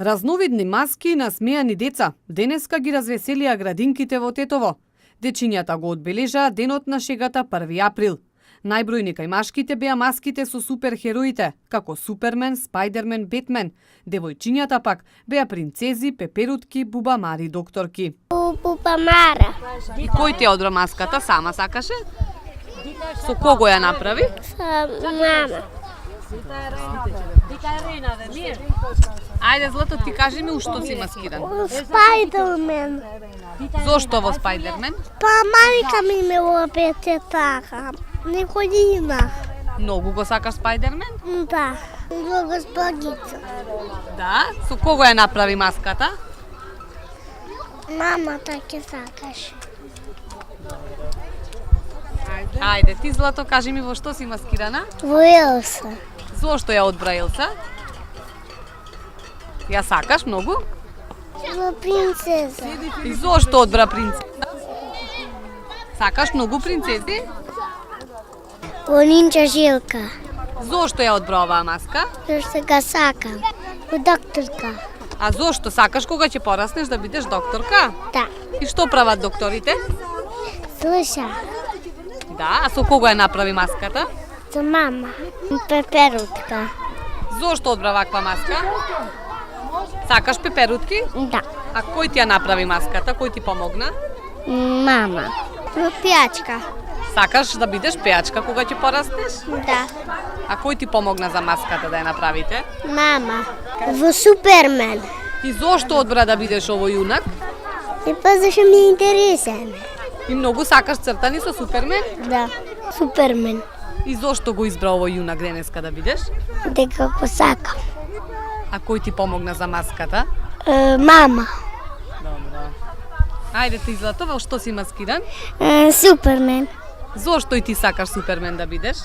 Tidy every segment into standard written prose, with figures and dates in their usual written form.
Разновидни маски и насмејани деца денеска ги развеселија градинките во Тетово. Дечињата го одбележаа денот на шегата 1 април. Најбројни кај машките беа маските со суперхероите, како Супермен, Спајдермен, Бетмен. Девојчињата пак беа принцези, пеперутки, бубамари, докторки. Бубамара. И кој ти одбра маската? Сама сакаше? Со кого ја направи? Со мама. Ајде, Злато, ти кажи ми ушто си маскиран. Спајдермен. Зошто во Спајдермен? Па мајка ми ме обете така. Неходина. Многу го сакаш Спајдермен? Да. Много спагица. Да? Со кого ја направи маската? Мамата ќе сакаш. Ајде, ти Злато, кажи ми во што си маскирана? Во Елса. Зошто ја одбра Елса? Ја сакаш многу? Во принцеза. И зошто одбра принцеза? Сакаш многу принцези? Во Нинча Жилка. Зошто ја одбра оваа маска? Зашто га сакам. Во докторка. А зошто сакаш кога ќе пораснеш да бидеш докторка? Да. И што прават докторите? Слуша. Да, а со кого ја направи маската? Со мама. Пеперутка. Зошто одбра ваква маска? Сакаш пеперутки? Да. А кој ти ја направи маската? Кој ти помогна? Мама. Во пијачка. Сакаш да бидеш пејачка кога ќе пораснеш? Да. А кој ти помогна за маската да ја направите? Мама. Во Супермен. И зошто одбра да бидеш овој јунак? И па зашто ми е интересен. И многу сакаш цртани со Супермен? Да. Супермен. И зошто го избра овој јунак денеска да бидеш? Дека го сакам. А кој ти помогна за маската? Мама. Добро. Ајде ти Злато, во што си маскиран? Супермен. Зошто и ти сакаш Супермен да бидеш?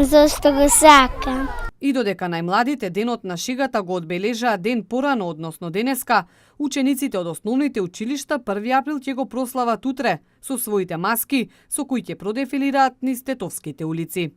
Зашто го сакам. И додека најмладите денот на шегата го одбележаа ден порано, односно денеска, учениците од основните училишта 1 април ќе го прослават утре со своите маски со кои ќе продефилираат низ тетовските улици.